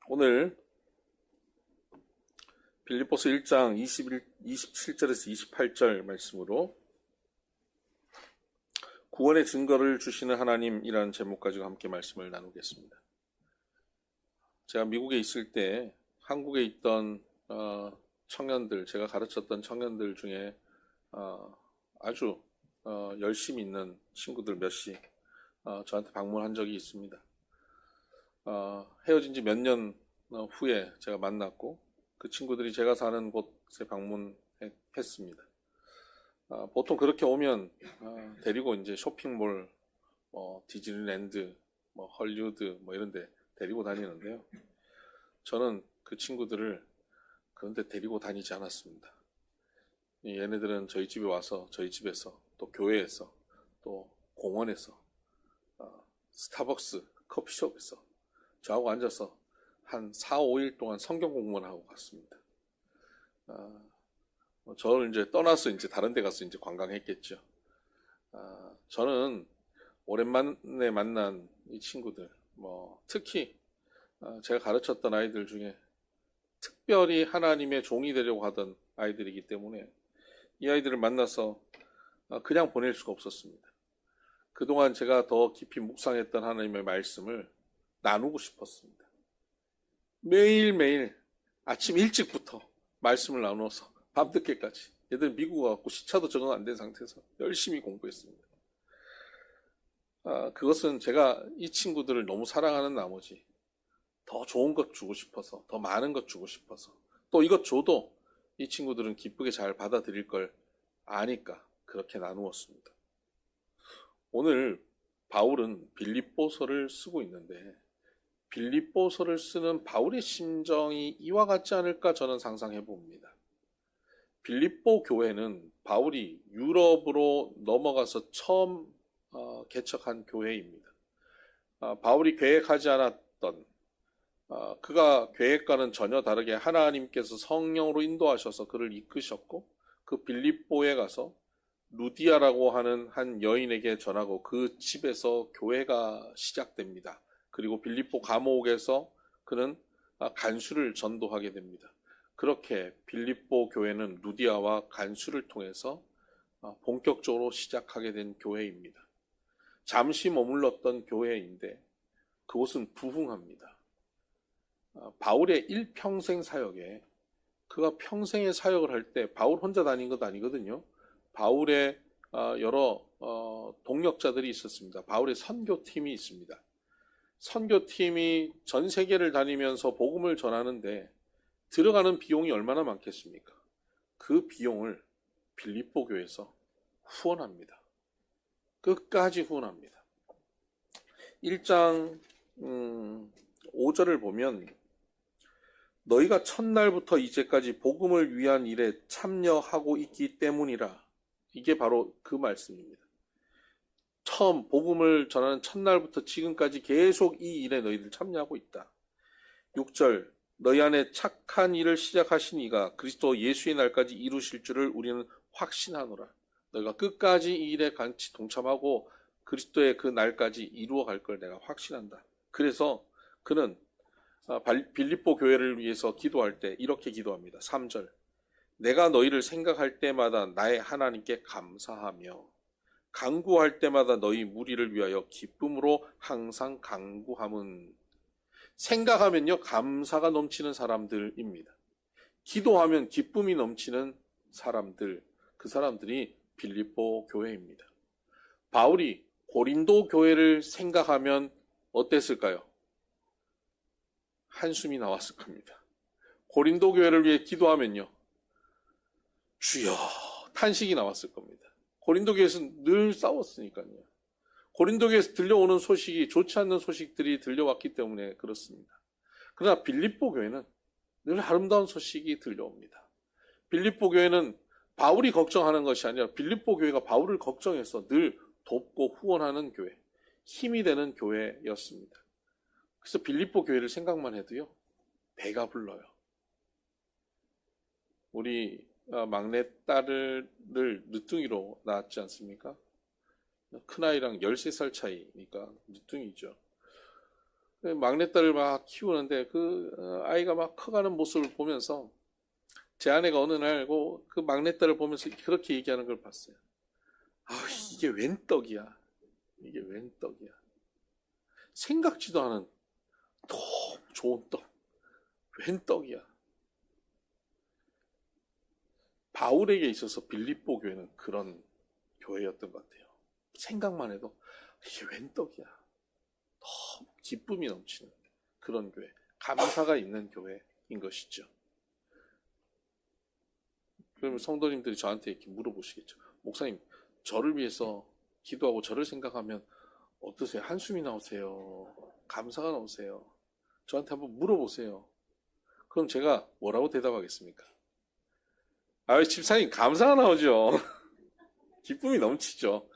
오늘 빌립보서 1장 27절에서 28절 말씀으로 구원의 증거를 주시는 하나님이라는 제목 가지고 함께 말씀을 나누겠습니다. 제가 미국에 있을 때 한국에 있던 청년들, 제가 가르쳤던 청년들 중에 아주 열심히 있는 친구들 몇이 저한테 방문한 적이 있습니다. 헤어진 지 몇 년 후에 제가 만났고 그 친구들이 제가 사는 곳에 방문했습니다. 보통 그렇게 오면 데리고 이제 쇼핑몰, 디즈니랜드, 헐리우드 이런 데 데리고 다니는데요. 저는 그 친구들을 그런 데 데리고 다니지 않았습니다. 얘네들은 저희 집에 와서 저희 집에서 또 교회에서 또 공원에서 스타벅스 커피숍에서 저하고 앉아서 한 4, 5일 동안 성경 공부만 하고 갔습니다. 저를 이제 떠나서 이제 다른 데 가서 이제 관광했겠죠. 저는 오랜만에 만난 이 친구들, 특히 제가 가르쳤던 아이들 중에 특별히 하나님의 종이 되려고 하던 아이들이기 때문에 이 아이들을 만나서 그냥 보낼 수가 없었습니다. 그동안 제가 더 깊이 묵상했던 하나님의 말씀을 나누고 싶었습니다. 매일매일 아침 일찍부터 말씀을 나누어서 밤늦게까지, 얘들 미국 와갖고 시차도 적응 안 된 상태에서 열심히 공부했습니다. 그것은 제가 이 친구들을 너무 사랑하는 나머지 더 좋은 것 주고 싶어서, 더 많은 것 주고 싶어서, 또 이것 줘도 이 친구들은 기쁘게 잘 받아들일 걸 아니까 그렇게 나누었습니다. 오늘 바울은 빌립보서를 쓰고 있는데 빌립보서를 쓰는 바울의 심정이 이와 같지 않을까 저는 상상해 봅니다. 빌립보 교회는 바울이 유럽으로 넘어가서 처음 개척한 교회입니다. 바울이 계획하지 않았던, 그가 계획과는 전혀 다르게 하나님께서 성령으로 인도하셔서 그를 이끄셨고 그 빌립보에 가서 루디아라고 하는 한 여인에게 전하고 그 집에서 교회가 시작됩니다. 그리고 빌립보 감옥에서 그는 간수를 전도하게 됩니다. 그렇게 빌립보 교회는 루디아와 간수를 통해서 본격적으로 시작하게 된 교회입니다. 잠시 머물렀던 교회인데 그곳은 부흥합니다. 바울의 일평생 사역에, 그가 평생의 사역을 할 때 바울 혼자 다닌 것 아니거든요. 바울의 여러 동력자들이 있었습니다. 바울의 선교팀이 있습니다. 선교팀이 전 세계를 다니면서 복음을 전하는데 들어가는 비용이 얼마나 많겠습니까? 그 비용을 빌립보 교회에서 후원합니다. 끝까지 후원합니다. 1장 5절을 보면 너희가 첫날부터 이제까지 복음을 위한 일에 참여하고 있기 때문이라. 이게 바로 그 말씀입니다. 처음 복음을 전하는 첫날부터 지금까지 계속 이 일에 너희들 참여하고 있다. 6절 너희 안에 착한 일을 시작하신 이가 그리스도 예수의 날까지 이루실 줄을 우리는 확신하노라. 너희가 끝까지 이 일에 같이 동참하고 그리스도의 그 날까지 이루어 갈 걸 내가 확신한다. 그래서 그는 빌립보 교회를 위해서 기도할 때 이렇게 기도합니다. 3절 내가 너희를 생각할 때마다 나의 하나님께 감사하며 간구할 때마다 너희 무리를 위하여 기쁨으로 항상 간구함은. 생각하면요 감사가 넘치는 사람들입니다. 기도하면 기쁨이 넘치는 사람들, 그 사람들이 빌립보 교회입니다. 바울이 고린도 교회를 생각하면 어땠을까요? 한숨이 나왔을 겁니다. 고린도 교회를 위해 기도하면요 주여 탄식이 나왔을 겁니다. 고린도 교회에서는 늘 싸웠으니까요. 고린도 교회에서 들려오는 소식이 좋지 않는 소식들이 들려왔기 때문에 그렇습니다. 그러나 빌립보 교회는 늘 아름다운 소식이 들려옵니다. 빌립보 교회는 바울이 걱정하는 것이 아니라 빌립보 교회가 바울을 걱정해서 늘 돕고 후원하는 교회, 힘이 되는 교회였습니다. 그래서 빌립보 교회를 생각만 해도요 배가 불러요. 우리 막내 딸을 늦둥이로 낳았지 않습니까? 큰아이랑 13살 차이니까 늦둥이죠. 막내딸을 막 키우는데 그 아이가 막 커가는 모습을 보면서 제 아내가 어느 날 그 막내딸을 보면서 그렇게 얘기하는 걸 봤어요. 아, 이게 웬 떡이야. 이게 웬 떡이야. 생각지도 않은 너무 좋은 떡. 웬 떡이야. 바울에게 있어서 빌립보 교회는 그런 교회였던 것 같아요. 생각만 해도 이게 웬 떡이야. 너무 기쁨이 넘치는 그런 교회. 감사가 있는 교회인 것이죠. 그러면 성도님들이 저한테 이렇게 물어보시겠죠. 목사님, 저를 위해서 기도하고 저를 생각하면 어떠세요? 한숨이 나오세요? 감사가 나오세요? 저한테 한번 물어보세요. 그럼 제가 뭐라고 대답하겠습니까? 집사님, 감사가 나오죠. 기쁨이 넘치죠.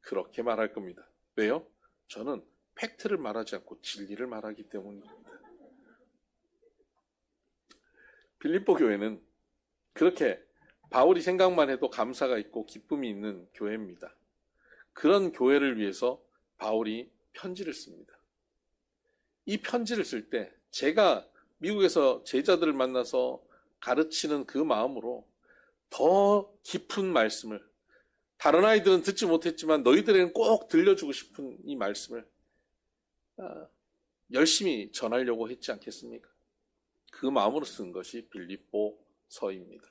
그렇게 말할 겁니다. 왜요? 저는 팩트를 말하지 않고 진리를 말하기 때문입니다. 빌립보 교회는 그렇게 바울이 생각만 해도 감사가 있고 기쁨이 있는 교회입니다. 그런 교회를 위해서 바울이 편지를 씁니다. 이 편지를 쓸 때 제가 미국에서 제자들을 만나서 가르치는 그 마음으로 더 깊은 말씀을, 다른 아이들은 듣지 못했지만 너희들에게는 꼭 들려주고 싶은 이 말씀을 열심히 전하려고 했지 않겠습니까? 그 마음으로 쓴 것이 빌립보서입니다.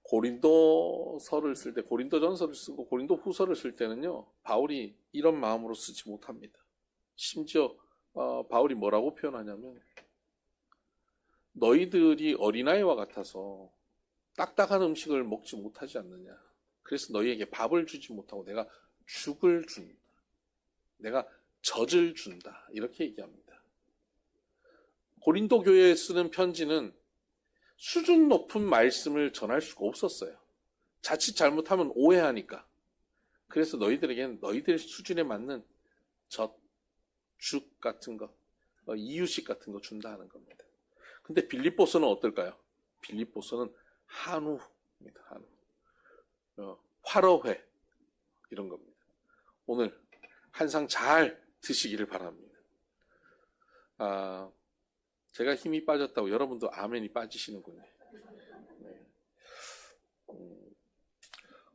고린도서를 쓸 때, 고린도전서를 쓰고 고린도 후서를 쓸 때는요, 바울이 이런 마음으로 쓰지 못합니다. 심지어 바울이 뭐라고 표현하냐면, 너희들이 어린아이와 같아서 딱딱한 음식을 먹지 못하지 않느냐. 그래서 너희에게 밥을 주지 못하고 내가 죽을 준다. 내가 젖을 준다. 이렇게 얘기합니다. 고린도 교회에 쓰는 편지는 수준 높은 말씀을 전할 수가 없었어요. 자칫 잘못하면 오해하니까. 그래서 너희들에게는 너희들 수준에 맞는 젖, 죽 같은 거, 이유식 같은 거 준다 하는 겁니다. 근데 빌립보서는 어떨까요? 빌립보서는 한우입니다. 한우. 화로회 이런 겁니다. 오늘 한 상 잘 드시기를 바랍니다. 제가 힘이 빠졌다고 여러분도 아멘이 빠지시는군요. 네.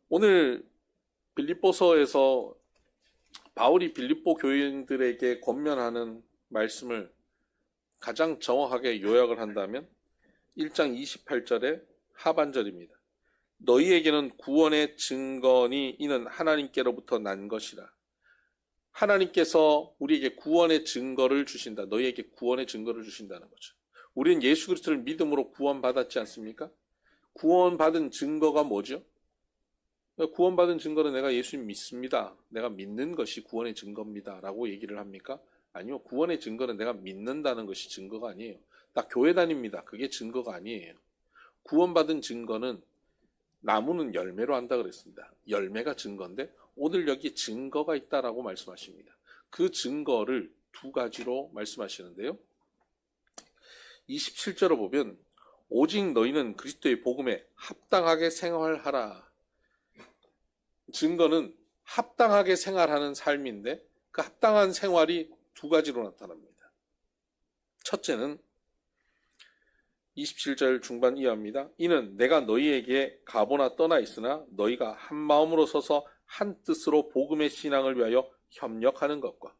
오늘 빌립보서에서 바울이 빌립보 교인들에게 권면하는 말씀을 가장 정확하게 요약을 한다면 1장 28절의 하반절입니다. 너희에게는 구원의 증거니 이는 하나님께로부터 난 것이라. 하나님께서 우리에게 구원의 증거를 주신다. 너희에게 구원의 증거를 주신다는 거죠. 우리는 예수 그리스도를 믿음으로 구원받았지 않습니까? 구원받은 증거가 뭐죠? 구원받은 증거는 내가 예수님 믿습니다. 내가 믿는 것이 구원의 증거입니다. 라고 얘기를 합니까? 아니요. 구원의 증거는 내가 믿는다는 것이 증거가 아니에요. 나 교회 다닙니다. 그게 증거가 아니에요. 구원받은 증거는 나무는 열매로 한다 그랬습니다. 열매가 증거인데 오늘 여기 증거가 있다라고 말씀하십니다. 그 증거를 두 가지로 말씀하시는데요. 27절을 보면 오직 너희는 그리스도의 복음에 합당하게 생활하라. 증거는 합당하게 생활하는 삶인데 그 합당한 생활이 두 가지로 나타납니다. 첫째는 27절 중반 이하입니다. 이는 내가 너희에게 가보나 떠나 있으나 너희가 한 마음으로 서서 한 뜻으로 복음의 신앙을 위하여 협력하는 것과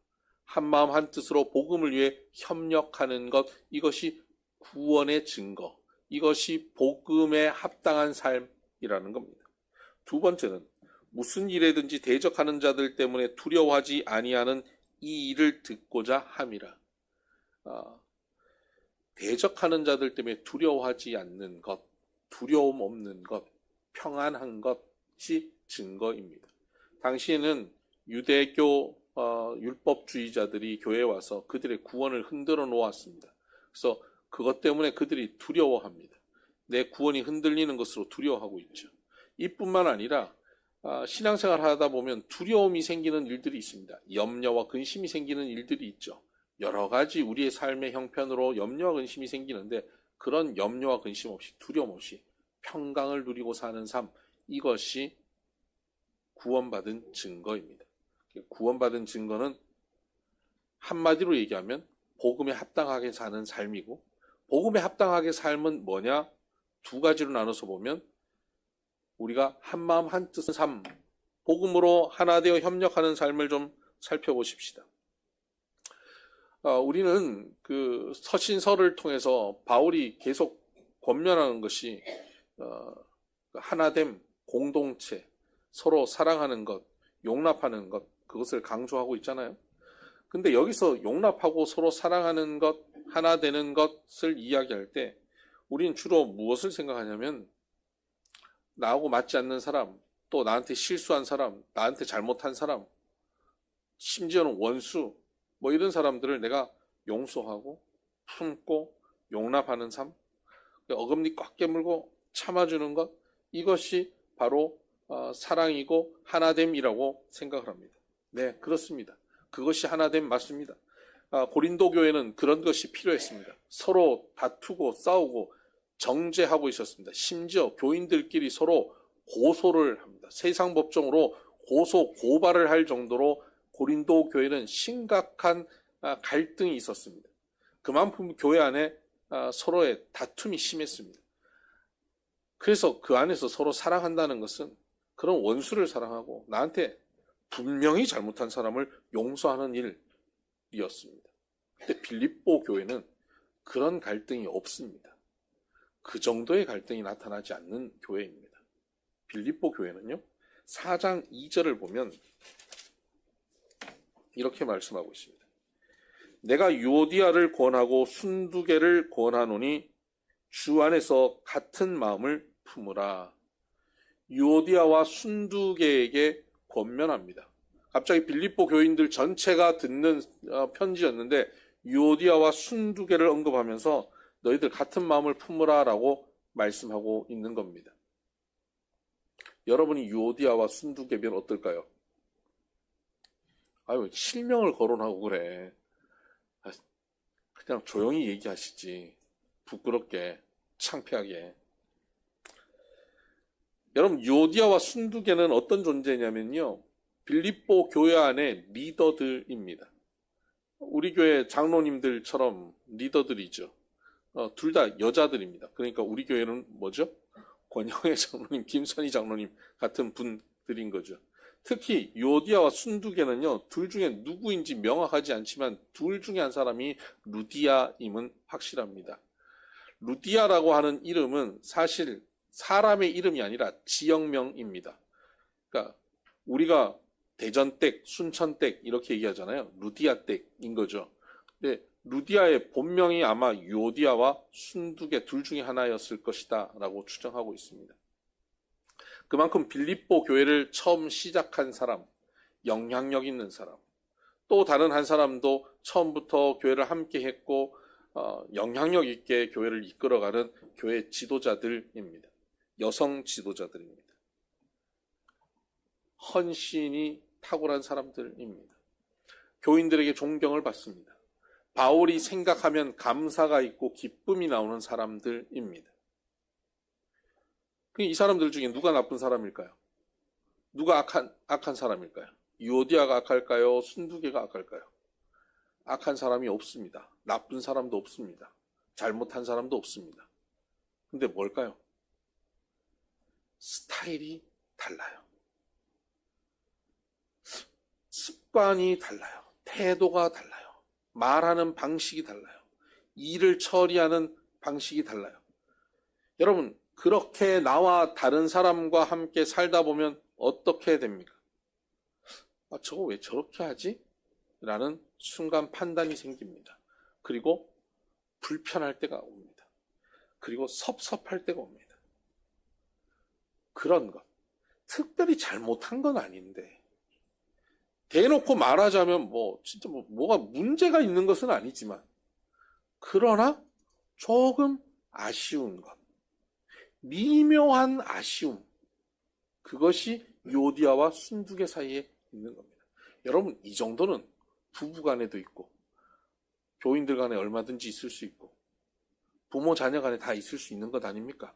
한 마음 한 뜻으로 복음을 위해 협력하는 것, 이것이 구원의 증거, 이것이 복음에 합당한 삶이라는 겁니다. 두 번째는 무슨 일에든지 대적하는 자들 때문에 두려워하지 아니하는 이 일을 듣고자 함이라. 대적하는 자들 때문에 두려워하지 않는 것, 두려움 없는 것, 평안한 것이 증거입니다. 당시에는 유대교 율법주의자들이 교회에 와서 그들의 구원을 흔들어 놓았습니다. 그래서 그것 때문에 그들이 두려워합니다. 내 구원이 흔들리는 것으로 두려워하고 있죠. 이뿐만 아니라 신앙생활 하다 보면 두려움이 생기는 일들이 있습니다. 염려와 근심이 생기는 일들이 있죠. 여러 가지 우리의 삶의 형편으로 염려와 근심이 생기는데 그런 염려와 근심 없이 두려움 없이 평강을 누리고 사는 삶, 이것이 구원받은 증거입니다. 구원받은 증거는 한마디로 얘기하면 복음에 합당하게 사는 삶이고, 복음에 합당하게 삶은 뭐냐? 두 가지로 나눠서 보면 우리가 한마음 한뜻 삶, 복음으로 하나 되어 협력하는 삶을 좀 살펴보십시다. 우리는 그 서신서를 통해서 바울이 계속 권면하는 것이 하나됨, 공동체, 서로 사랑하는 것, 용납하는 것, 그것을 강조하고 있잖아요. 근데 여기서 용납하고 서로 사랑하는 것, 하나 되는 것을 이야기할 때 우리는 주로 무엇을 생각하냐면 나하고 맞지 않는 사람, 또 나한테 실수한 사람, 나한테 잘못한 사람, 심지어는 원수, 뭐 이런 사람들을 내가 용서하고 품고 용납하는 삶, 어금니 꽉 깨물고 참아주는 것, 이것이 바로 사랑이고 하나됨이라고 생각을 합니다. 네, 그렇습니다. 그것이 하나됨 맞습니다. 고린도 교회는 그런 것이 필요했습니다. 서로 다투고 싸우고 정죄하고 있었습니다. 심지어 교인들끼리 서로 고소를 합니다. 세상 법정으로 고소, 고발을 할 정도로 고린도 교회는 심각한 갈등이 있었습니다. 그만큼 교회 안에 서로의 다툼이 심했습니다. 그래서 그 안에서 서로 사랑한다는 것은 그런 원수를 사랑하고 나한테 분명히 잘못한 사람을 용서하는 일이었습니다. 근데 빌립보 교회는 그런 갈등이 없습니다. 그 정도의 갈등이 나타나지 않는 교회입니다. 빌립보 교회는요, 4장 2절을 보면 이렇게 말씀하고 있습니다. 내가 유오디아를 권하고 순두개를 권하노니 주 안에서 같은 마음을 품으라. 유오디아와 순두개에게 권면합니다. 갑자기 빌립보 교인들 전체가 듣는 편지였는데 유오디아와 순두개를 언급하면서 너희들 같은 마음을 품으라 라고 말씀하고 있는 겁니다. 여러분이 유오디아와 순두개면 어떨까요? 아유, 실명을 거론하고 그래. 그냥 조용히 얘기하시지. 부끄럽게, 창피하게. 여러분, 유오디아와 순두개는 어떤 존재냐면요, 빌립보 교회 안의 리더들입니다. 우리 교회 장로님들처럼 리더들이죠. 둘 다 여자들입니다. 그러니까 우리 교회는 뭐죠? 권영애 장로님, 김선희 장로님 같은 분들인 거죠. 특히 유오디아와 순두개는요, 둘 중에 누구인지 명확하지 않지만 둘 중에 한 사람이 루디아임은 확실합니다. 루디아라고 하는 이름은 사실 사람의 이름이 아니라 지역명입니다. 그러니까 우리가 대전댁, 순천댁 이렇게 얘기하잖아요. 루디아댁인 거죠. 근데 루디아의 본명이 아마 유오디아와 순두개 둘 중에 하나였을 것이다 라고 추정하고 있습니다. 그만큼 빌립보 교회를 처음 시작한 사람, 영향력 있는 사람, 또 다른 한 사람도 처음부터 교회를 함께 했고 영향력 있게 교회를 이끌어가는 교회 지도자들입니다. 여성 지도자들입니다. 헌신이 탁월한 사람들입니다. 교인들에게 존경을 받습니다. 바울이 생각하면 감사가 있고 기쁨이 나오는 사람들입니다. 이 사람들 중에 누가 나쁜 사람일까요? 누가 악한 사람일까요? 유오디아가 악할까요? 순두개가 악할까요? 악한 사람이 없습니다. 나쁜 사람도 없습니다. 잘못한 사람도 없습니다. 근데 뭘까요? 스타일이 달라요. 습관이 달라요. 태도가 달라요. 말하는 방식이 달라요. 일을 처리하는 방식이 달라요. 여러분, 그렇게 나와 다른 사람과 함께 살다 보면 어떻게 됩니까? 저거 왜 저렇게 하지? 라는 순간 판단이 생깁니다. 그리고 불편할 때가 옵니다. 그리고 섭섭할 때가 옵니다. 그런 것. 특별히 잘못한 건 아닌데 대놓고 말하자면 진짜 뭐가 문제가 있는 것은 아니지만 그러나 조금 아쉬운 것, 미묘한 아쉬움, 그것이 유오디아와 순두개 사이에 있는 겁니다. 여러분, 이 정도는 부부 간에도 있고 교인들 간에 얼마든지 있을 수 있고 부모 자녀 간에 다 있을 수 있는 것 아닙니까?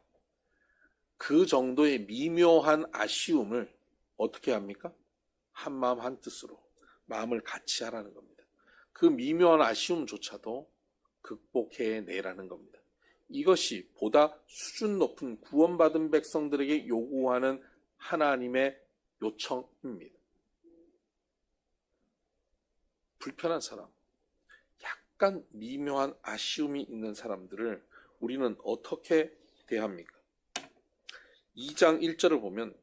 그 정도의 미묘한 아쉬움을 어떻게 합니까? 한마음 한뜻으로 마음을 같이 하라는 겁니다. 그 미묘한 아쉬움조차도 극복해내라는 겁니다. 이것이 보다 수준 높은 구원받은 백성들에게 요구하는 하나님의 요청입니다. 불편한 사람, 약간 미묘한 아쉬움이 있는 사람들을 우리는 어떻게 대합니까? 2장 1절을 보면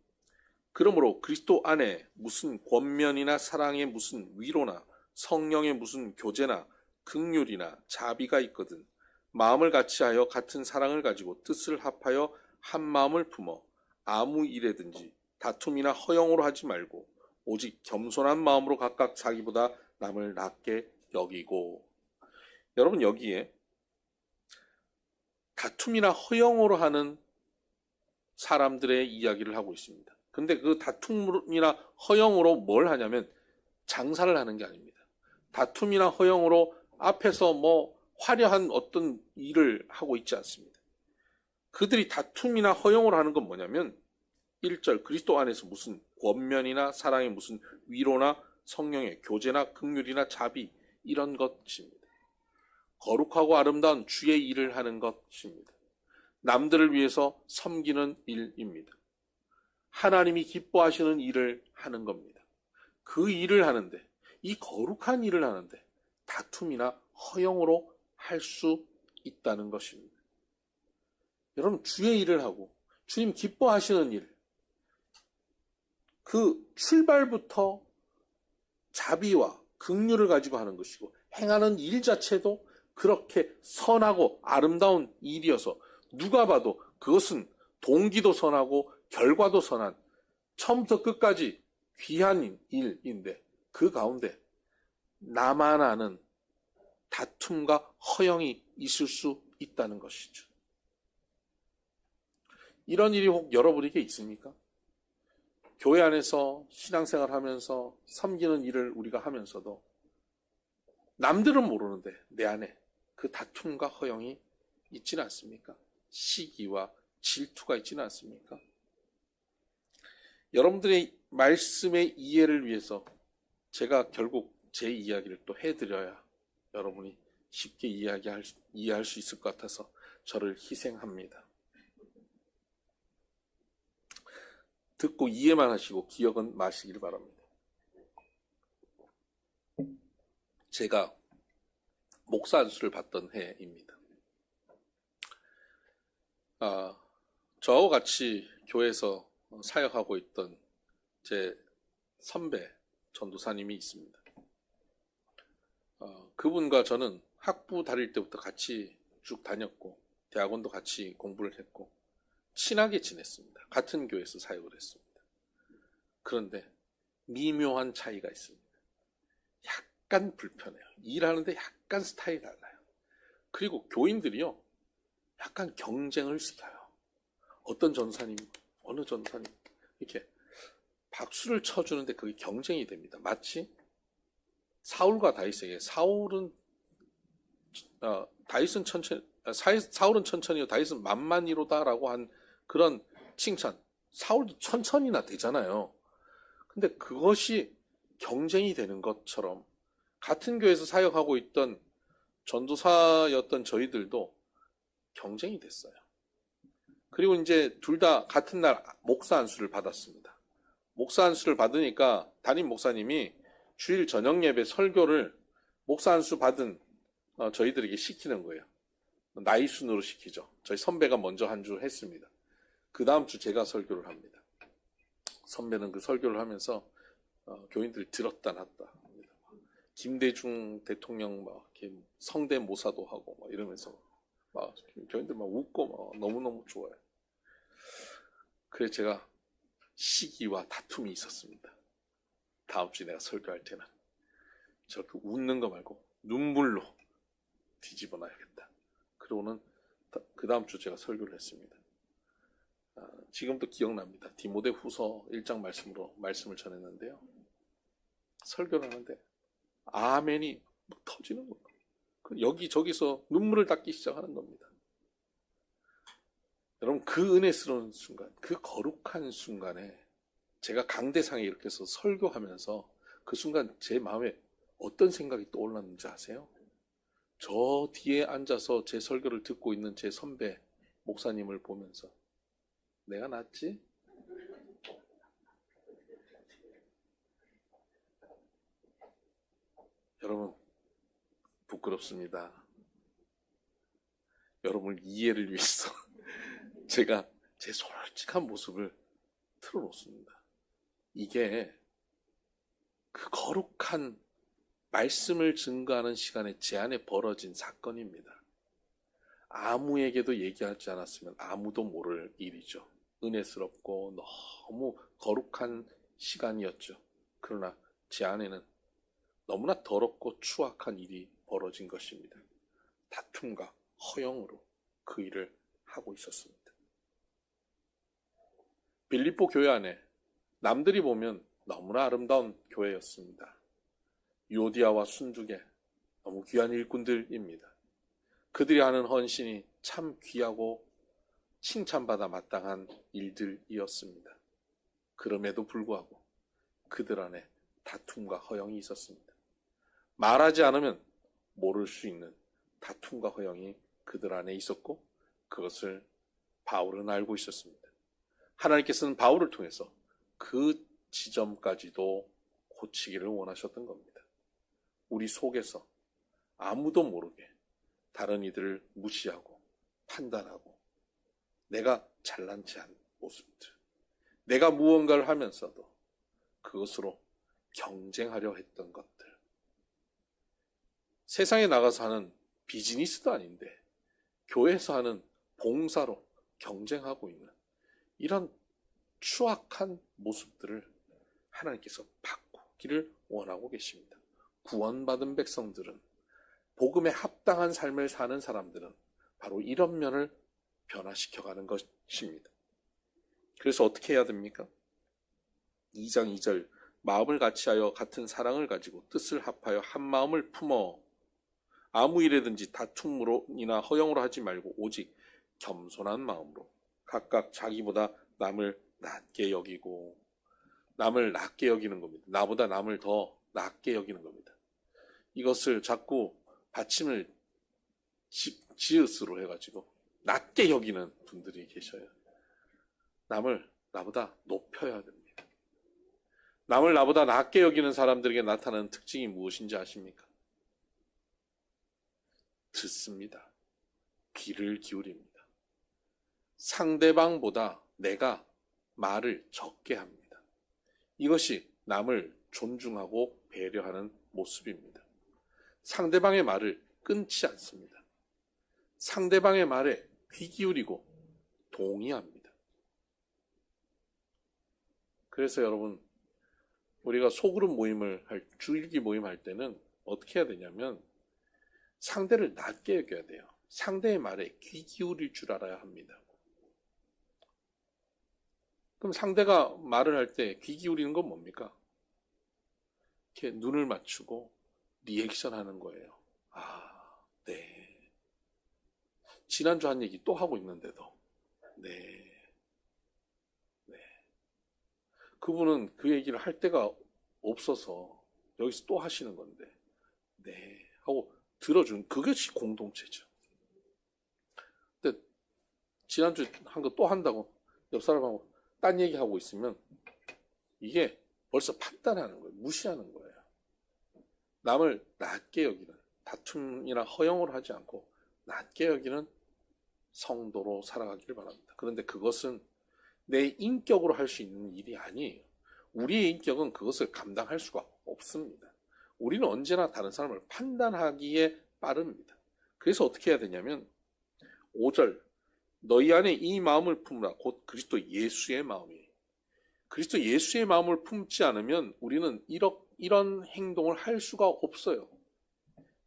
그러므로 그리스도 안에 무슨 권면이나 사랑의 무슨 위로나 성령의 무슨 교제나 긍휼이나 자비가 있거든 마음을 같이하여 같은 사랑을 가지고 뜻을 합하여 한 마음을 품어 아무 일에든지 다툼이나 허영으로 하지 말고 오직 겸손한 마음으로 각각 자기보다 남을 낮게 여기고. 여러분, 여기에 다툼이나 허영으로 하는 사람들의 이야기를 하고 있습니다. 근데 그 다툼이나 허영으로 뭘 하냐면 장사를 하는 게 아닙니다. 다툼이나 허영으로 앞에서 뭐 화려한 어떤 일을 하고 있지 않습니다. 그들이 다툼이나 허영으로 하는 건 뭐냐면 1절 그리스도 안에서 무슨 권면이나 사랑의 무슨 위로나 성령의 교제나 긍휼이나 자비 이런 것입니다. 거룩하고 아름다운 주의 일을 하는 것입니다. 남들을 위해서 섬기는 일입니다. 하나님이 기뻐하시는 일을 하는 겁니다. 그 일을 하는데, 이 거룩한 일을 하는데 다툼이나 허영으로 할 수 있다는 것입니다. 여러분, 주의 일을 하고 주님 기뻐하시는 일, 그 출발부터 자비와 긍휼을 가지고 하는 것이고 행하는 일 자체도 그렇게 선하고 아름다운 일이어서 누가 봐도 그것은 동기도 선하고 결과도 선한 처음부터 끝까지 귀한 일인데 그 가운데 나만 아는 다툼과 허영이 있을 수 있다는 것이죠. 이런 일이 혹 여러분에게 있습니까? 교회 안에서 신앙생활 하면서 섬기는 일을 우리가 하면서도 남들은 모르는데 내 안에 그 다툼과 허영이 있지는 않습니까? 시기와 질투가 있지는 않습니까? 여러분들의 말씀의 이해를 위해서 제가 결국 제 이야기를 또 해드려야 여러분이 쉽게 이해할 수 있을 것 같아서 저를 희생합니다. 듣고 이해만 하시고 기억은 마시길 바랍니다. 제가 목사 안수를 받던 해입니다. 저와 같이 교회에서 사역하고 있던 제 선배 전도사님이 있습니다. 그분과 저는 학부 다닐 때부터 같이 쭉 다녔고 대학원도 같이 공부를 했고 친하게 지냈습니다. 같은 교회에서 사역을 했습니다. 그런데 미묘한 차이가 있습니다. 약간 불편해요. 일하는데 약간 스타일이 달라요. 그리고 교인들이요, 약간 경쟁을 시켜요. 어떤 전사님, 어느 전사님 이렇게 박수를 쳐주는데 그게 경쟁이 됩니다. 마치 사울과 다윗에게 사울은 천천히요 다윗은 만만이로다라고 한 그런 칭찬. 사울도 천천히나 되잖아요. 근데 그것이 경쟁이 되는 것처럼 같은 교회에서 사역하고 있던 전도사였던 저희들도 경쟁이 됐어요. 그리고 이제 둘 다 같은 날 목사 안수를 받았습니다. 목사 안수를 받으니까 담임 목사님이 주일 저녁 예배 설교를 목사 안수 받은 저희들에게 시키는 거예요. 나이 순으로 시키죠. 저희 선배가 먼저 한 주 했습니다. 그 다음 주 제가 설교를 합니다. 선배는 그 설교를 하면서 교인들이 들었다 놨다 합니다. 김대중 대통령 막 성대모사도 하고 막 이러면서 막 교인들 막 웃고 막 너무너무 좋아요. 그래서 제가 시기와 다툼이 있었습니다. 다음 주에 내가 설교할 때는 저렇게 웃는 거 말고 눈물로 뒤집어 놔야겠다. 그러고는 그 다음 주 제가 설교를 했습니다. 지금도 기억납니다. 디모데 후서 1장 말씀을 전했는데요. 설교를 하는데 아멘이 막 터지는 거예요. 여기저기서 눈물을 닦기 시작하는 겁니다. 여러분, 그 은혜스러운 순간, 그 거룩한 순간에 제가 강대상에 이렇게 해서 설교하면서 그 순간 제 마음에 어떤 생각이 떠올랐는지 아세요? 저 뒤에 앉아서 제 설교를 듣고 있는 제 선배 목사님을 보면서 내가 낫지? 여러분, 부끄럽습니다. 여러분을 이해를 위해서 제가 제 솔직한 모습을 틀어놓습니다. 이게 그 거룩한 말씀을 증거하는 시간에 제 안에 벌어진 사건입니다. 아무에게도 얘기하지 않았으면 아무도 모를 일이죠. 은혜스럽고 너무 거룩한 시간이었죠. 그러나 제 안에는 너무나 더럽고 추악한 일이 벌어진 것입니다. 다툼과 허영으로 그 일을 하고 있었습니다. 빌립보 교회 안에 남들이 보면 너무나 아름다운 교회였습니다. 유오디아와 순두계 너무 귀한 일꾼들입니다. 그들이 하는 헌신이 참 귀하고 칭찬받아 마땅한 일들이었습니다. 그럼에도 불구하고 그들 안에 다툼과 허영이 있었습니다. 말하지 않으면 모를 수 있는 다툼과 허영이 그들 안에 있었고 그것을 바울은 알고 있었습니다. 하나님께서는 바울을 통해서 그 지점까지도 고치기를 원하셨던 겁니다. 우리 속에서 아무도 모르게 다른 이들을 무시하고 판단하고 내가 잘난 체한 모습들, 내가 무언가를 하면서도 그것으로 경쟁하려 했던 것들, 세상에 나가서 하는 비즈니스도 아닌데 교회에서 하는 봉사로 경쟁하고 있는 이런 추악한 모습들을 하나님께서 바꾸기를 원하고 계십니다. 구원받은 백성들은, 복음에 합당한 삶을 사는 사람들은 바로 이런 면을 변화시켜가는 것입니다. 그래서 어떻게 해야 됩니까? 2장 2절 마음을 같이하여 같은 사랑을 가지고 뜻을 합하여 한 마음을 품어 아무 일에든지 다툼으로나 허영으로 하지 말고 오직 겸손한 마음으로 각각 자기보다 남을 낮게 여기고, 남을 낮게 여기는 겁니다. 나보다 남을 더 낮게 여기는 겁니다. 이것을 자꾸 받침을 지읒으로 해가지고 낮게 여기는 분들이 계셔요. 남을 나보다 높여야 됩니다. 남을 나보다 낮게 여기는 사람들에게 나타나는 특징이 무엇인지 아십니까? 듣습니다. 귀를 기울입니다. 상대방보다 내가 말을 적게 합니다. 이것이 남을 존중하고 배려하는 모습입니다. 상대방의 말을 끊지 않습니다. 상대방의 말에 귀 기울이고 동의합니다. 그래서 여러분, 우리가 소그룹 모임을 주일기 모임할 때는 어떻게 해야 되냐면 상대를 낮게 여겨야 돼요. 상대의 말에 귀 기울일 줄 알아야 합니다. 그럼 상대가 말을 할 때 귀 기울이는 건 뭡니까? 이렇게 눈을 맞추고 리액션 하는 거예요. 아, 네. 지난주 한 얘기 또 하고 있는데도, 네. 네. 그분은 그 얘기를 할 데가 없어서 여기서 또 하시는 건데, 네. 하고 들어준 그것이 공동체죠. 근데 지난주 한 거 또 한다고 옆 사람하고 딴 얘기하고 있으면 이게 벌써 판단하는 거예요. 무시하는 거예요. 남을 낮게 여기는, 다툼이나 허영을 하지 않고 낮게 여기는 성도로 살아가기를 바랍니다. 그런데 그것은 내 인격으로 할 수 있는 일이 아니에요. 우리의 인격은 그것을 감당할 수가 없습니다. 우리는 언제나 다른 사람을 판단하기에 빠릅니다. 그래서 어떻게 해야 되냐면 5절 너희 안에 이 마음을 품으라 곧 그리스도 예수의 마음이. 그리스도 예수의 마음을 품지 않으면 우리는 이런 행동을 할 수가 없어요.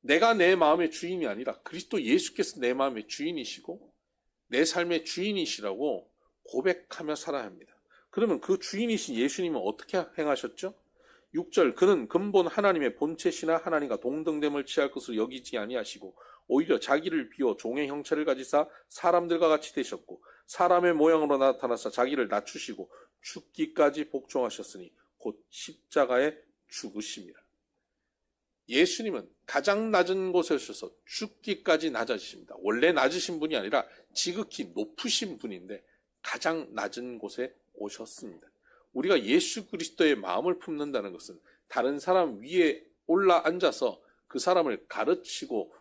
내가 내 마음의 주인이 아니라 그리스도 예수께서 내 마음의 주인이시고 내 삶의 주인이시라고 고백하며 살아야 합니다. 그러면 그 주인이신 예수님은 어떻게 행하셨죠? 6절 그는 근본 하나님의 본체시나 하나님과 동등됨을 취할 것으로 여기지 아니하시고 오히려 자기를 비워 종의 형체를 가지사 사람들과 같이 되셨고 사람의 모양으로 나타나사 자기를 낮추시고 죽기까지 복종하셨으니 곧 십자가에 죽으심이라. 예수님은 가장 낮은 곳에 오셔서 죽기까지 낮아지십니다. 원래 낮으신 분이 아니라 지극히 높으신 분인데 가장 낮은 곳에 오셨습니다. 우리가 예수 그리스도의 마음을 품는다는 것은 다른 사람 위에 올라 앉아서 그 사람을 가르치고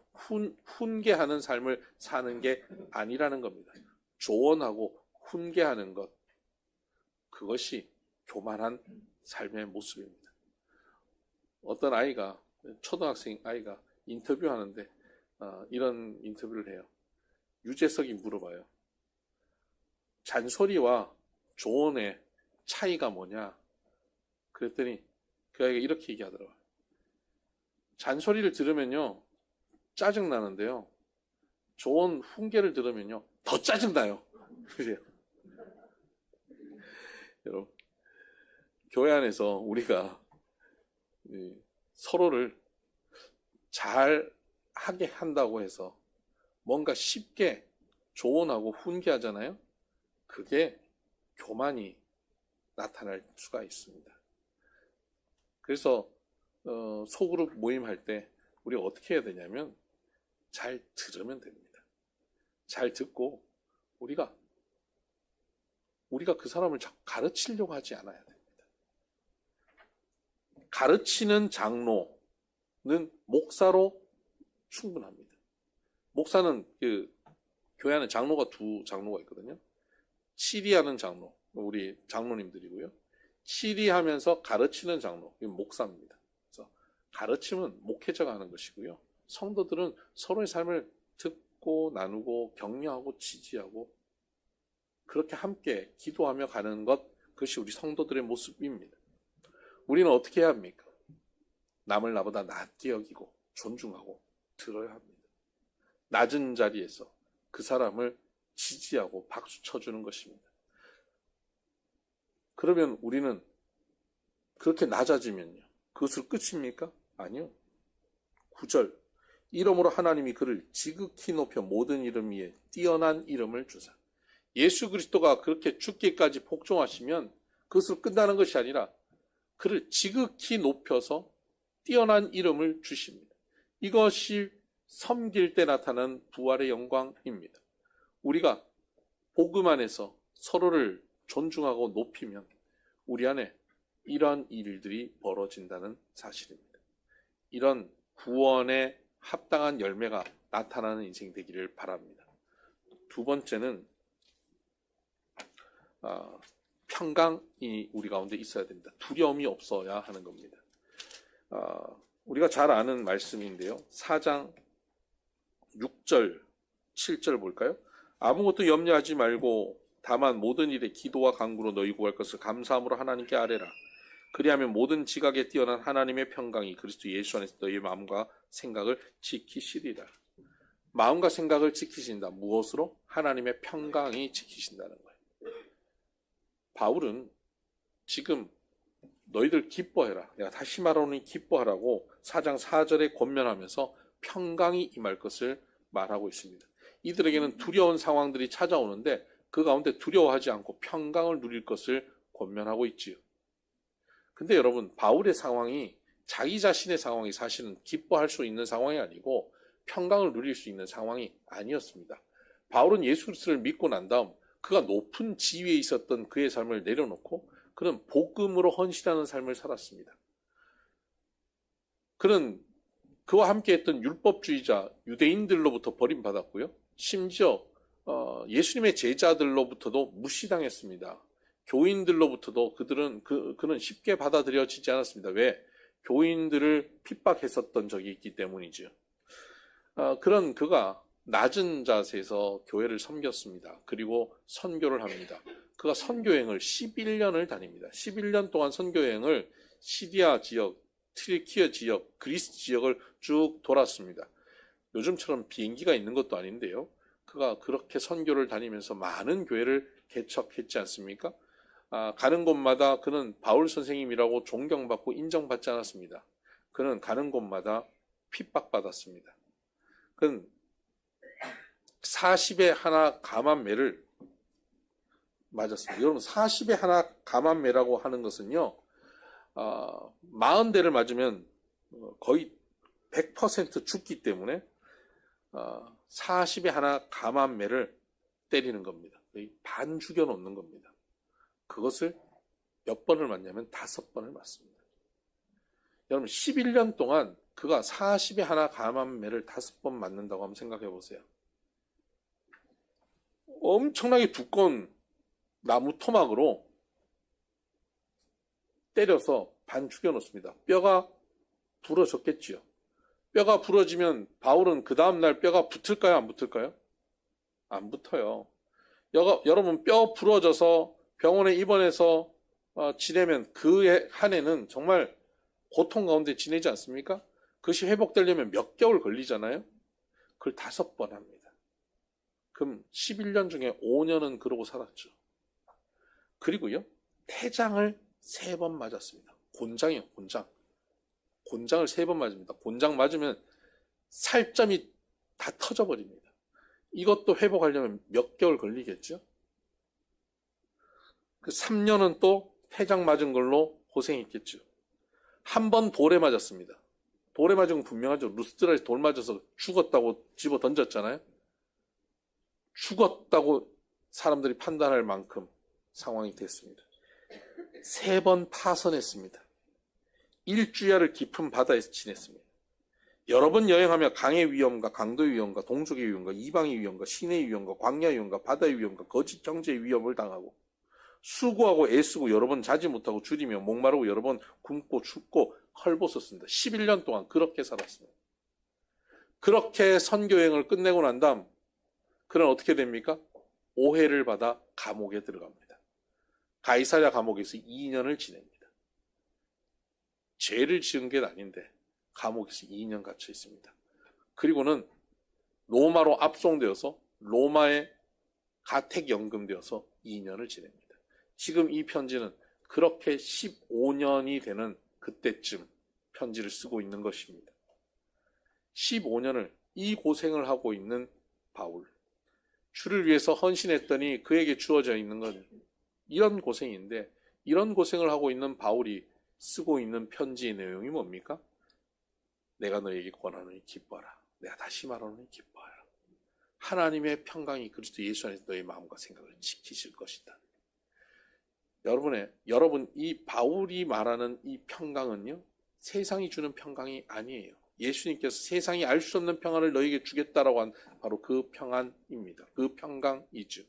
훈계하는 삶을 사는 게 아니라는 겁니다. 조언하고 훈계하는 것, 그것이 교만한 삶의 모습입니다. 어떤 아이가, 초등학생 아이가 인터뷰하는데 이런 인터뷰를 해요. 유재석이 물어봐요. 잔소리와 조언의 차이가 뭐냐? 그랬더니 그 아이가 이렇게 얘기하더라고요. 잔소리를 들으면요 짜증나는데요, 조언 훈계를 들으면요 더 짜증나요. 그래요. 여러분, 교회 안에서 우리가 서로를 잘 하게 한다고 해서 뭔가 쉽게 조언하고 훈계하잖아요. 그게 교만이 나타날 수가 있습니다. 그래서 소그룹 모임할 때 우리가 어떻게 해야 되냐면 잘 들으면 됩니다. 잘 듣고 우리가 그 사람을 자꾸 가르치려고 하지 않아야 됩니다. 가르치는 장로는 목사로 충분합니다. 목사는 교회 안에 장로가 두 장로가 있거든요. 치리하는 장로, 우리 장로님들이고요. 치리하면서 가르치는 장로, 목사입니다. 그래서 가르침은 목회자가 하는 것이고요. 성도들은 서로의 삶을 듣고 나누고 격려하고 지지하고 그렇게 함께 기도하며 가는 것, 그것이 우리 성도들의 모습입니다. 우리는 어떻게 해야 합니까? 남을 나보다 낮게 여기고 존중하고 들어야 합니다. 낮은 자리에서 그 사람을 지지하고 박수 쳐주는 것입니다. 그러면 우리는 그렇게 낮아지면요, 그것을 끝입니까? 아니요. 9절, 이름으로 하나님이 그를 지극히 높여 모든 이름 위에 뛰어난 이름을 주사. 예수 그리스도가 그렇게 죽기까지 복종하시면 그것으로 끝나는 것이 아니라 그를 지극히 높여서 뛰어난 이름을 주십니다. 이것이 섬길 때 나타나는 부활의 영광입니다. 우리가 복음 안에서 서로를 존중하고 높이면 우리 안에 이런 일들이 벌어진다는 사실입니다. 이런 구원에 합당한 열매가 나타나는 인생 되기를 바랍니다. 두 번째는 평강이 우리 가운데 있어야 됩니다. 두려움이 없어야 하는 겁니다. 우리가 잘 아는 말씀인데요. 4장 6절, 7절 볼까요? 아무것도 염려하지 말고 다만 모든 일에 기도와 간구로 너희 구할 것을 감사함으로 하나님께 아뢰라. 그리하면 모든 지각에 뛰어난 하나님의 평강이 그리스도 예수 안에서 너희의 마음과 생각을 지키시리라. 마음과 생각을 지키신다. 무엇으로? 하나님의 평강이 지키신다는 거예요. 바울은 지금 너희들 기뻐해라, 내가 다시 말하노니 기뻐하라고 4장 4절에 권면하면서 평강이 임할 것을 말하고 있습니다. 이들에게는 두려운 상황들이 찾아오는데 그 가운데 두려워하지 않고 평강을 누릴 것을 권면하고 있지요. 근데 여러분, 바울의 상황이 자기 자신의 상황이 사실은 기뻐할 수 있는 상황이 아니고 평강을 누릴 수 있는 상황이 아니었습니다. 바울은 예수 그리스도를 믿고 난 다음 그가 높은 지위에 있었던 그의 삶을 내려놓고 그는 복음으로 헌신하는 삶을 살았습니다. 그는 그와 함께했던 율법주의자 유대인들로부터 버림받았고요. 심지어 예수님의 제자들로부터도 무시당했습니다. 교인들로부터도 그는 쉽게 받아들여지지 않았습니다. 왜? 교인들을 핍박했었던 적이 있기 때문이죠. 그런 그가 낮은 자세에서 교회를 섬겼습니다. 그리고 선교를 합니다. 그가 선교여행을 11년을 다닙니다. 11년 동안 선교여행을 시리아 지역, 트리키어 지역, 그리스 지역을 쭉 돌았습니다. 요즘처럼 비행기가 있는 것도 아닌데요. 그가 그렇게 선교를 다니면서 많은 교회를 개척했지 않습니까? 가는 곳마다 그는 바울 선생님이라고 존경받고 인정받지 않았습니다. 그는 가는 곳마다 핍박받았습니다. 그는 40에 하나 감한매를 맞았습니다. 여러분, 40에 하나 감한매라고 하는 것은요, 40대를 맞으면 거의 100% 죽기 때문에 40에 하나 감한 매를 때리는 겁니다. 거의 반 죽여 놓는 겁니다. 그것을 몇 번을 맞냐면 5번을 맞습니다. 여러분 11년 동안 그가 40에 하나 감한 매를 5번 맞는다고 한번 생각해 보세요. 엄청나게 두꺼운 나무 토막으로 때려서 반 죽여 놓습니다. 뼈가 부러졌겠지요. 뼈가 부러지면 바울은 그 다음날 뼈가 붙을까요? 안 붙을까요? 안 붙어요. 여러분 뼈 부러져서 병원에 입원해서 지내면 그 한 해는 정말 고통 가운데 지내지 않습니까? 그것이 회복되려면 몇 개월 걸리잖아요. 그걸 5번 합니다. 그럼 11년 중에 5년은 그러고 살았죠. 그리고요, 태장을 3번 맞았습니다. 곤장이요, 곤장. 곤장을 3번 맞습니다. 곤장 맞으면 살점이 다 터져버립니다. 이것도 회복하려면 몇 개월 걸리겠죠? 그 3년은 또 태장 맞은 걸로 고생했겠죠. 한 번 돌에 맞았습니다. 돌에 맞은 건 분명하죠. 루스드라에서 돌 맞아서 죽었다고 집어 던졌잖아요. 죽었다고 사람들이 판단할 만큼 상황이 됐습니다. 3번 파선했습니다. 일주야를 깊은 바다에서 지냈습니다. 여러 번 여행하며 강의 위험과 강도의 위험과 동족의 위험과 이방의 위험과 신의 위험과 광야의 위험과 바다의 위험과 거짓 경제의 위험을 당하고 수고하고 애쓰고 여러 번 자지 못하고 줄이며 목마르고 여러 번 굶고 춥고 헐벗었습니다. 11년 동안 그렇게 살았습니다. 그렇게 선교여행을 끝내고 난 다음 그는 어떻게 됩니까? 오해를 받아 감옥에 들어갑니다. 가이사랴 감옥에서 2년을 지냅니다. 죄를 지은 게 아닌데 감옥에서 2년 갇혀 있습니다. 그리고는 로마로 압송되어서 로마에 가택연금되어서 2년을 지냅니다. 지금 이 편지는 그렇게 15년이 되는 그때쯤 편지를 쓰고 있는 것입니다. 15년을 이 고생을 하고 있는 바울. 주를 위해서 헌신했더니 그에게 주어져 있는 건 이런 고생인데 이런 고생을 하고 있는 바울이 쓰고 있는 편지의 내용이 뭡니까? 내가 너에게 권하노니 기뻐하라. 내가 다시 말하노니 기뻐하라. 하나님의 평강이 그리스도 예수 안에서 너의 마음과 생각을 지키실 것이다. 여러분 이 바울이 말하는 이 평강은요, 세상이 주는 평강이 아니에요. 예수님께서 세상이 알 수 없는 평안을 너에게 주겠다라고 한 바로 그 평안입니다. 그 평강이죠.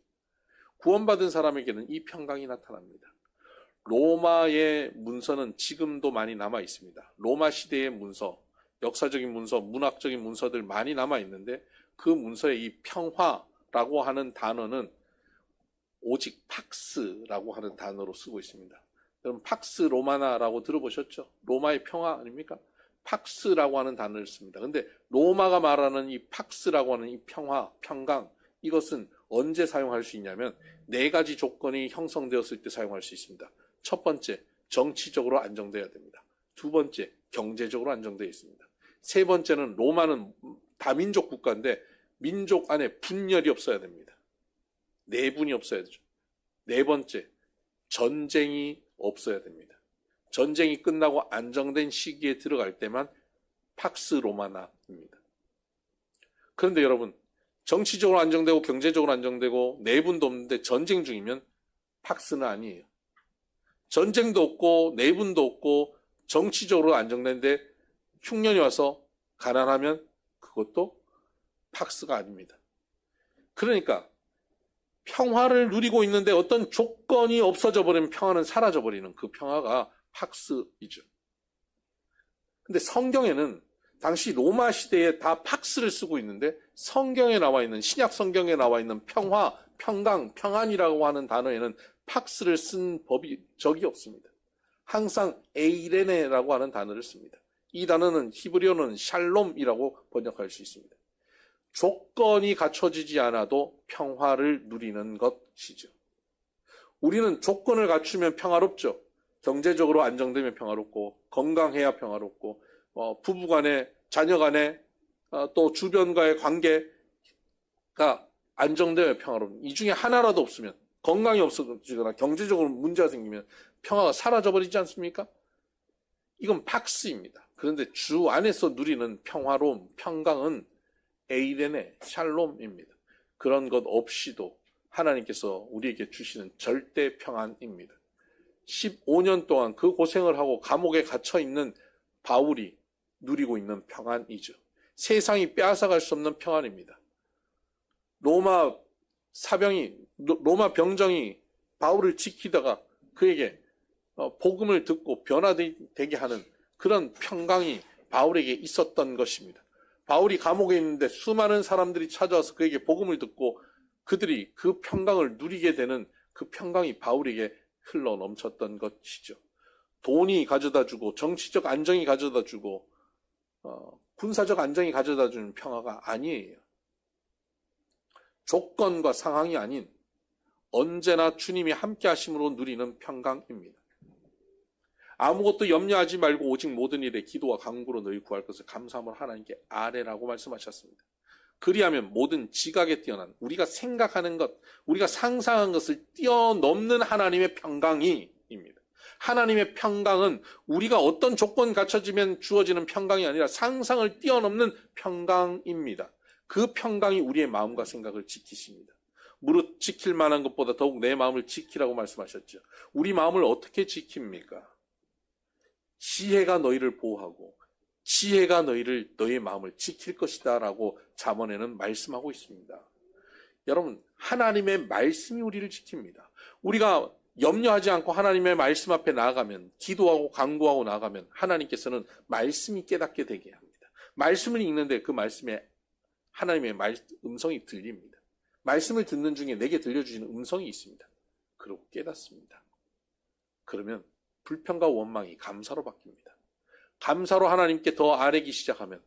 구원받은 사람에게는 이 평강이 나타납니다. 로마의 문서는 지금도 많이 남아 있습니다. 로마 시대의 문서, 역사적인 문서, 문학적인 문서들 많이 남아 있는데 그 문서의 이 평화라고 하는 단어는 오직 팍스라고 하는 단어로 쓰고 있습니다. 여러분 팍스 로마나라고 들어보셨죠? 로마의 평화 아닙니까? 팍스라고 하는 단어를 씁니다. 근데 로마가 말하는 이 팍스라고 하는 이 평화, 평강, 이것은 언제 사용할 수 있냐면 4가지 조건이 형성되었을 때 사용할 수 있습니다. 첫 번째, 정치적으로 안정돼야 됩니다. 두 번째, 경제적으로 안정되어 있습니다. 세 번째는 로마는 다민족 국가인데 민족 안에 분열이 없어야 됩니다. 내분이 없어야 되죠. 네 번째, 전쟁이 없어야 됩니다. 전쟁이 끝나고 안정된 시기에 들어갈 때만 팍스 로마나입니다. 그런데 여러분, 정치적으로 안정되고 경제적으로 안정되고 내분도 없는데 전쟁 중이면 팍스는 아니에요. 전쟁도 없고 내분도 없고 정치적으로 안정된데 흉년이 와서 가난하면 그것도 팍스가 아닙니다. 그러니까 평화를 누리고 있는데 어떤 조건이 없어져 버리면 평화는 사라져 버리는 그 평화가 팍스이죠. 근데 성경에는 당시 로마 시대에 다 팍스를 쓰고 있는데 성경에 나와 있는 신약 성경에 나와 있는 평화, 평강, 평안이라고 하는 단어에는 팍스를 쓴 법이 적이 없습니다. 항상 에이레네라고 하는 단어를 씁니다. 이 단어는 히브리어는 샬롬이라고 번역할 수 있습니다. 조건이 갖춰지지 않아도 평화를 누리는 것이죠. 우리는 조건을 갖추면 평화롭죠. 경제적으로 안정되면 평화롭고 건강해야 평화롭고 부부간에 자녀간에 또 주변과의 관계가 안정되어야 평화롭습니다. 이 중에 하나라도 없으면 건강이 없어지거나 경제적으로 문제가 생기면 평화가 사라져버리지 않습니까? 이건 팍스입니다. 그런데 주 안에서 누리는 평화로움, 평강은 에이덴의 샬롬입니다. 그런 것 없이도 하나님께서 우리에게 주시는 절대 평안입니다. 15년 동안 그 고생을 하고 감옥에 갇혀 있는 바울이 누리고 있는 평안이죠. 세상이 빼앗아갈 수 없는 평안입니다. 로마 병정이 바울을 지키다가 그에게 복음을 듣고 변화되게 하는 그런 평강이 바울에게 있었던 것입니다. 바울이 감옥에 있는데 수많은 사람들이 찾아와서 그에게 복음을 듣고 그들이 그 평강을 누리게 되는 그 평강이 바울에게 흘러 넘쳤던 것이죠. 돈이 가져다주고 정치적 안정이 가져다주고 군사적 안정이 가져다주는 평화가 아니에요. 조건과 상황이 아닌 언제나 주님이 함께 하심으로 누리는 평강입니다. 아무것도 염려하지 말고 오직 모든 일에 기도와 간구로 너희 구할 것을 감사함으로 하나님께 아뢰라고 말씀하셨습니다. 그리하면 모든 지각에 뛰어난 우리가 생각하는 것, 우리가 상상한 것을 뛰어넘는 하나님의 평강이입니다. 하나님의 평강은 우리가 어떤 조건 갖춰지면 주어지는 평강이 아니라 상상을 뛰어넘는 평강입니다. 그 평강이 우리의 마음과 생각을 지키십니다. 무릇 지킬 만한 것보다 더욱 내 마음을 지키라고 말씀하셨죠. 우리 마음을 어떻게 지킵니까? 지혜가 너희를 보호하고 지혜가 너의 마음을 지킬 것이다 라고 잠언에는 말씀하고 있습니다. 여러분, 하나님의 말씀이 우리를 지킵니다. 우리가 염려하지 않고 하나님의 말씀 앞에 나아가면, 기도하고 간구하고 나아가면 하나님께서는 말씀이 깨닫게 되게 합니다. 말씀을 읽는데 그 말씀에 하나님의 음성이 들립니다. 말씀을 듣는 중에 내게 들려주시는 음성이 있습니다. 그리고 깨닫습니다. 그러면 불평과 원망이 감사로 바뀝니다. 감사로 하나님께 더 아뢰기 시작하면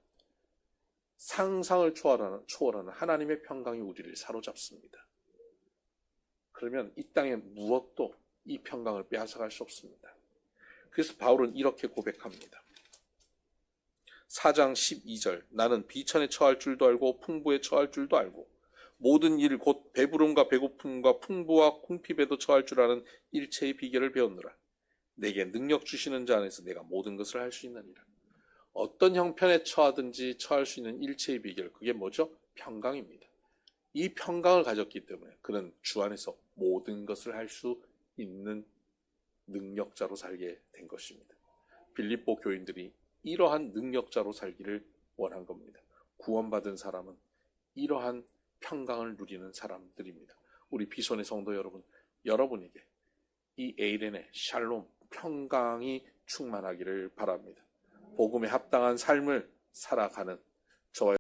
상상을 초월하는 하나님의 평강이 우리를 사로잡습니다. 그러면 이 땅의 무엇도 이 평강을 빼앗아갈 수 없습니다. 그래서 바울은 이렇게 고백합니다. 4장 12절 나는 비천에 처할 줄도 알고 풍부에 처할 줄도 알고 모든 일 곧 배부름과 배고픔과 풍부와 궁핍에도 처할 줄 아는 일체의 비결을 배웠노라. 내게 능력 주시는 자 안에서 내가 모든 것을 할 수 있느니라. 어떤 형편에 처하든지 처할 수 있는 일체의 비결, 그게 뭐죠? 평강입니다. 이 평강을 가졌기 때문에 그는 주 안에서 모든 것을 할 수 있는 능력자로 살게 된 것입니다. 빌립보 교인들이 이러한 능력자로 살기를 원한 겁니다. 구원받은 사람은 이러한 평강을 누리는 사람들입니다. 우리 비손의 성도 여러분, 여러분에게 이 에이렌의 샬롬, 평강이 충만하기를 바랍니다. 복음에 합당한 삶을 살아가는 저와